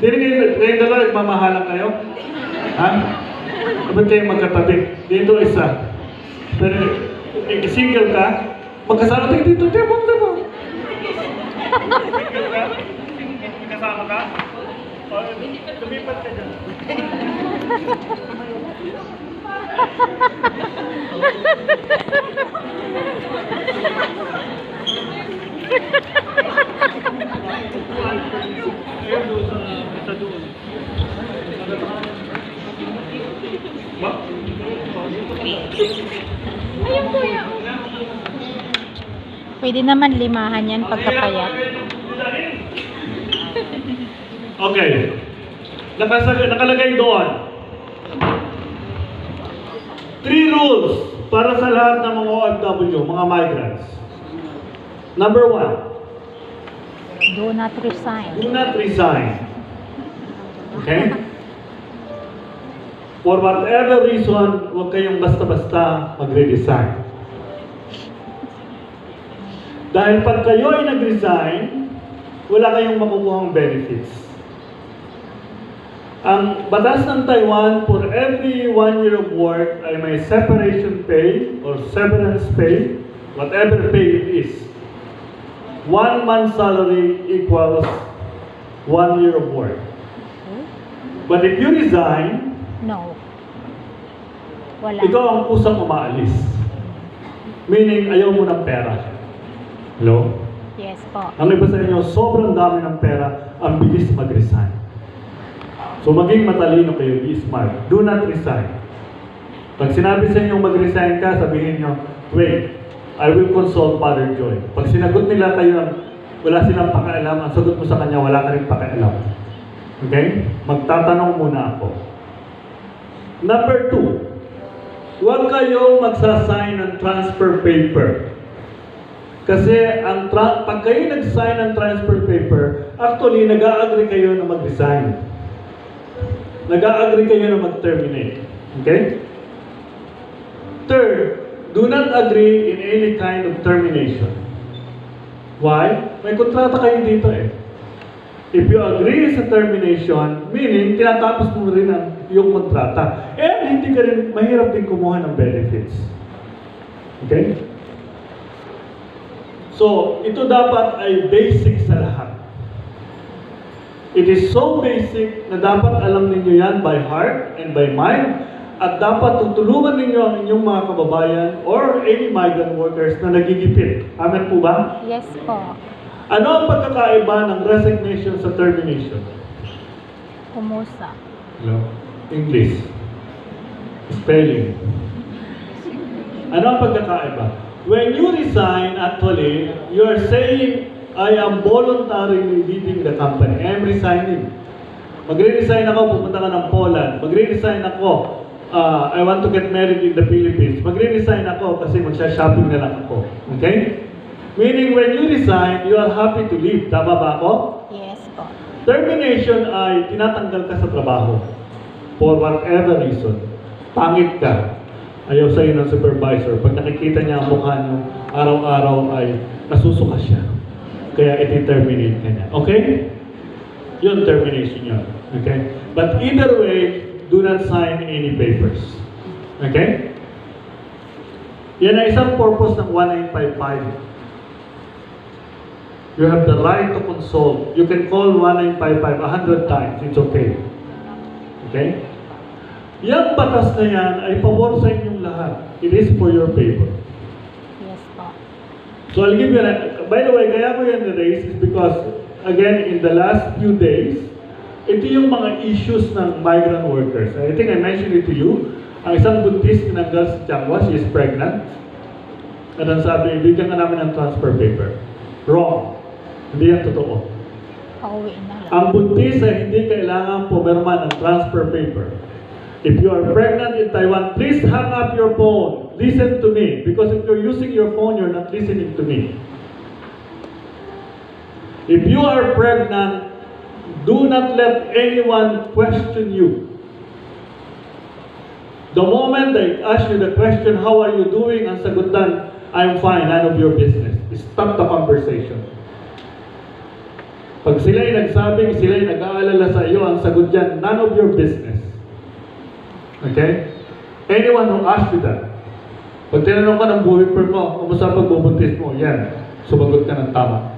Kayong dalawa, nagmamahalan kayo? Ha? Ba't kayo magkatabi? Dito isa. Pero, single ka, magkasama tayo dito, tebong. Single ka? Kasama ka? O, lumipat ka dyan. Ayun kuya. Pwede naman limahan yan pagkapayat. Okay. Nakalagay doon. 3 rules para sa lahat ng mga OFW, mga migrants. Number 1. Do not resign. Do not resign. Okay? For whatever reason, huwag kayong basta-basta magre-resign. Dahil pag kayo ay nag-resign, wala kayong makukuhang benefits. Ang batas ng Taiwan, for every 1 year of work ay may separation pay or severance pay, whatever pay it is. 1 month's salary equals 1 year of work. But if you resign, No. Wala. ikaw ang kusang umaalis. Meaning, ayaw mo ng pera. Hello? Yes po. Ang iba sa inyo, sobrang dami ng pera, ang bilis mag-resign. So maging matalino kayo, be smart. Do not resign. Pag sinabi sa inyo mag-resign ka, sabihin nyo, wait, I will consult Father Joy. Pag sinagot nila kayo, wala silang pakialam, ang sagot mo sa kanya, wala ka rin pakialam. Okay? Magtatanong muna ako. Number 2, huwag kayong magsasign ng transfer paper. Kasi pag kayo nag-sign ng transfer paper, actually, nag-a-agree kayo na mag-resign. Nag-a-agree kayo na mag-terminate. Okay? Third, do not agree in any kind of termination. Why? May kontrata kayo dito eh. If you agree sa termination, meaning, tinatapos mo rin yung kontrata. And hindi ka rin, mahirap din kumuha ng benefits. Okay? So, ito dapat ay basic sa lahat. It is so basic na dapat alam ninyo yan by heart and by mind at dapat tutulungan ninyo ang inyong mga kababayan or any migrant workers na nagigipit. Amen po ba? Yes po. Ano ang pagkakaiba ng resignation sa termination? Kumusa. Hello? English. Spelling. Ano ang pagkakaiba? When you resign, actually, you are saying, I am voluntarily leaving the company. I am resigning. Magre-resign ako, pupunta ka ng Poland. Magre-resign ako, I want to get married in the Philippines. Magre-resign ako kasi magsha-shopping na lang ako. Okay? Meaning, when you resign, you are happy to leave. Tama ba ako? Yes po. Termination ay tinatanggal ka sa trabaho. For whatever reason. Pangit ka. Ayaw sa'yo ng supervisor. Pag nakikita niya ang mukha niyo, araw-araw ay nasusuka siya. Kaya iti-terminate ka niya. Okay? Yun, termination yun. Okay? But either way, do not sign any papers. Okay? Yan ay isang purpose ng 1955. You have the right to consult. You can call 1955 100 times. It's okay. Okay? Yang batas na yan ay pabor sa inyong lahat. It is for your favor. Yes po. So I'll give you by the way, kaya ko yan na-raise is because, again, in the last few days, ito yung mga issues ng migrant workers. I think I mentioned it to you. Ang isang buntis tinanggal sa Changwa, she is pregnant. At ang sabi, bigyan ka namin ng transfer paper. Wrong. Hindi yan totoo. Pauwi na lang. Ang buntis ay hindi kailangan pumirma ng transfer paper. If you are pregnant in Taiwan, please hang up your phone. Listen to me. Because if you're using your phone, you're not listening to me. If you are pregnant, do not let anyone question you. The moment they ask you the question, how are you doing? Ang sagutan, I'm fine, none of your business. Stop the conversation. Pag sila'y nagsabing, sila'y nag-aalala sa iyo, ang sagot dyan, none of your business. Okay? Anyone who asks you that, pag tinanong ka ng buwiper mo, kumusta pagbubuntis mo, yan, sumagot ka ng tama.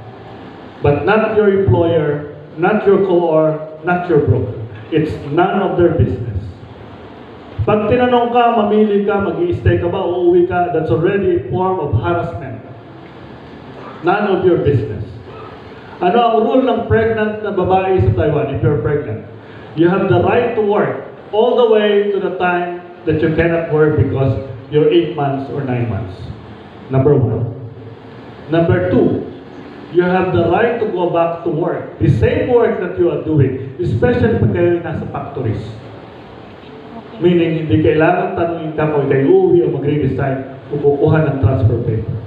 But not your employer, not your co-or, not your broker. It's none of their business. Pag tinanong ka, mamili ka, mag-i-stay ka ba, uuwi ka, that's already a form of harassment. None of your business. Ano ang rule ng pregnant na babae sa Taiwan if you're pregnant? You have the right to work all the way to the time that you cannot work because you're 8 months or 9 months. Number 1. Number 2, you have the right to go back to work. The same work that you are doing, especially pag kayo nasa factories. Meaning, hindi kailangan tanungin ka kung kayo uuwi o magre-resign o kukuha ng transfer paper.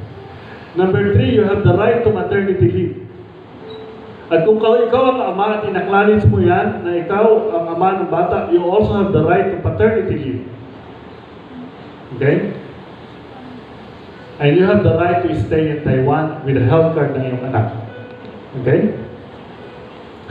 Number 3, you have the right to maternity leave. At kung ikaw ang ama at in-acknowledge mo yan, na ikaw ang ama ng bata, you also have the right to paternity leave. Okay? And you have the right to stay in Taiwan with a health card ng iyong anak. Okay?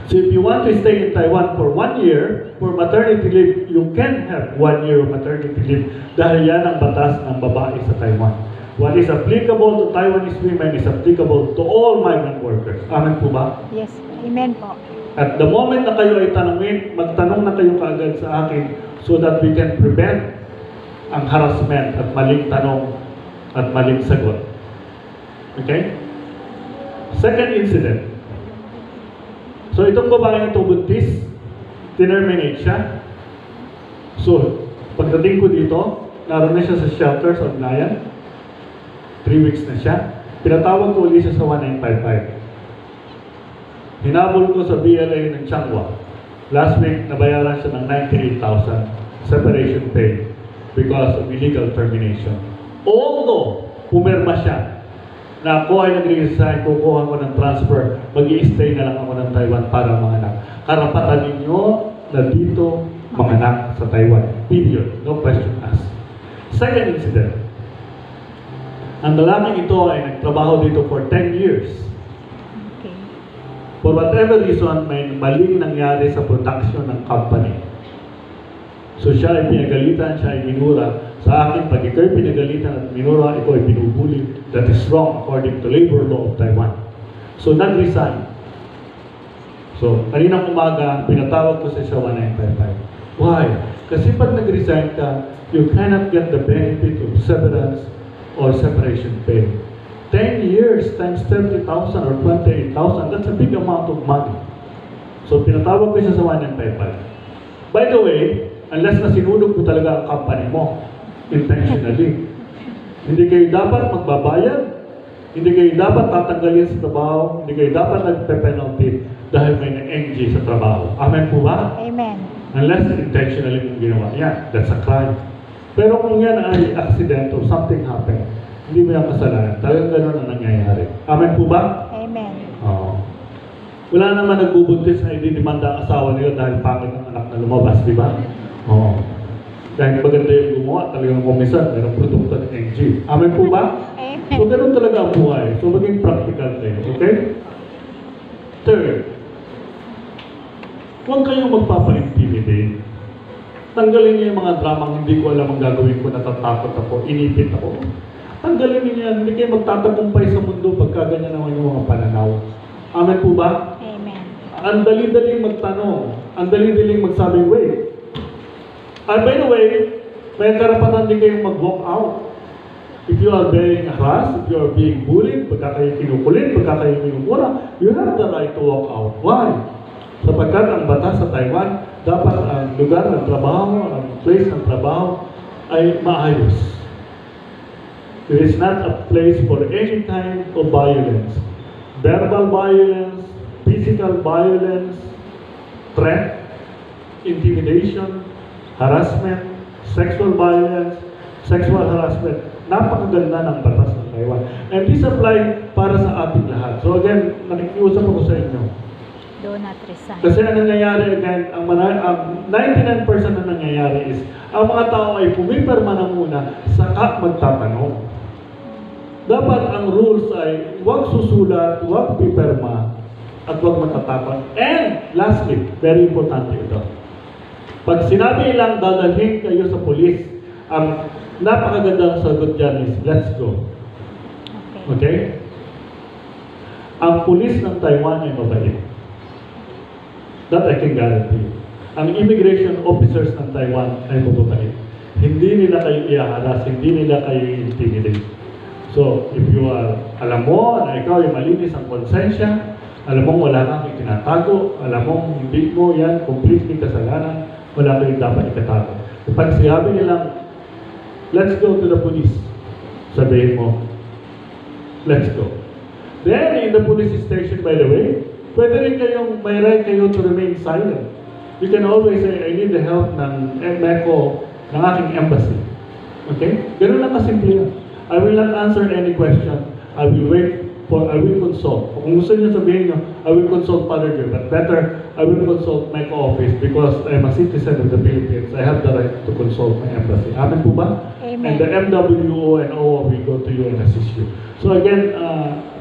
So if you want to stay in Taiwan for 1 year, for maternity leave, you can have 1 year of maternity leave dahil yan ang batas ng babae sa Taiwan. What is applicable to Taiwanese women is applicable to all migrant workers. Amen po ba? Yes. Amen po. At the moment na kayo ay tanungin, magtanong na kayo kaagad sa akin so that we can prevent ang harassment at maling tanong at maling sagot. Okay? Second incident. So itong babaeng ito buntis, tinerminate siya. So, pagdating ko dito, naroon na siya sa shelter sa Ugnayan. 3 weeks na siya. Pinatawag ko ulit siya sa 1955. Hinabol ko sa BLA ng Changhua. Last week, nabayaran siya ng 98,000 separation pay because of illegal termination. Although, pumirma siya na ako ay nag-resign, kukuha ko ng transfer, mag-i-stay na lang ako ng Taiwan para manganak. Karapatan ninyo na dito manganak sa Taiwan. Period. No question asked. Second incident. Ang lalaking ito ay nagtrabaho dito for 10 years. Okay. For whatever reason, may maling nangyari sa production ng company. So siya ay pinagalitan, siya ay minura. Sa akin, pag ikaw ay pinagalitan at minura, ikaw ay binubuli. That is wrong according to labor law of Taiwan. So nag-resign. So, kaninang umaga, pinatawag ko sa siya 1955. Why? Kasi pag nag-resign ka, you cannot get the benefit of severance or separation pay. 10 years times 30,000 or 28,000, that's a big amount of money. So, pinatawag ko siya sa 1955. By the way, unless na sinulog mo talaga ang company mo, intentionally, hindi kayo dapat magbabayad, hindi kayo dapat tatanggalin sa trabaho, hindi kayo dapat nagpe-penalty dahil may na-NG sa trabaho. Amen po ba? Amen. Unless intentionally mong ginawa. Yeah, that's a crime. Pero kung yan ay accident or something happened, hindi mo yung kasalanan. Talagang gano'n ang nangyayari. Amen po ba? Amen. Oo. Wala naman nagbubuntis na ididimanda ang asawa nila dahil pangit ang anak na lumabas, di ba? Oo. Dahil maganda yung gumawa, talagang komisan, mayroong produkto ng NG. Amen po ba? Amen. So, gano'n talaga ang buhay. So, maging practical kayo. Okay? Third, huwag kayong magpapa-intimidate. Tanggalin niyo yung mga dramang hindi ko alam ang gagawin ko, natatakot ako, inipit ako. Tanggalin niyo yan, hindi kayo magtatagumpay sa mundo pagka ganyan naman yung mga pananaw. Amen po ba? Amen. Ang dali-daling magtanong, ang dali-daling magsabing, wait. And by the way, may karapatan din kayong mag-walk out. If you are being harassed, if you are being bullied, pagka kayo kinukulit, pagka kayo minumura, you have the right to walk out. Why? Sapagkat ang batas sa Taiwan, dapat ang lugar ng trabaho, ang place ng trabaho ay maayos. It is not a place for any kind of violence. Verbal violence, physical violence, threat, intimidation, harassment, sexual violence, sexual harassment. Napakaganda ng batas ng Taiwan. And this apply para sa ating lahat. So again, nakikiusap ako sa inyo. Do not resign. Kasi ang nangyayari again, ang 99% na nangyayari is, ang mga tao ay pumipirma na muna, saka magtatanong. Dapat ang rules ay, huwag susulat, huwag pipirma, at huwag matatakot. And lastly, very importante ito. Pag sinabi nilang dadalhin kayo sa pulis, ang napakagandang sagot dyan is, let's go. Okay. Okay? Ang pulis ng Taiwan ay mabait. That I can guarantee you. Ang immigration officers ng Taiwan ay mababait. Hindi nila kayo iaharas, hindi nila kayo intimidate. So, if you are, alam mo na ikaw ay malinis ang konsensya, alam mo wala kang itinatago, alam mo hindi mo yan completely kasalanan, wala kayong dapat ikatago. Kapag sinabi nilang, let's go to the police, sabihin mo, let's go. Then, in the police station, by the way, pwede rin kayong, may right kayo to remain silent. You can always say, I need the help ng MECO, ng aking embassy. Okay? Ganun lang kasimple yan. I will not answer any question. I will consult. Kung gusto niyo sabihin niyo, I will consult Father Joe, but better, I will consult MECO office because I'm a citizen of the Philippines. I have the right to consult my embassy. Amen po ba? Amen. And the MWO and OWA will go to you and assist you. So again,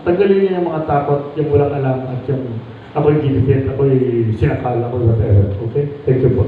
tanggalin niyo yung mga takot, yung walang alam, at yung ako'y ginipit, ako'y sinakal, ako'y whatever. Okay? Thank you po.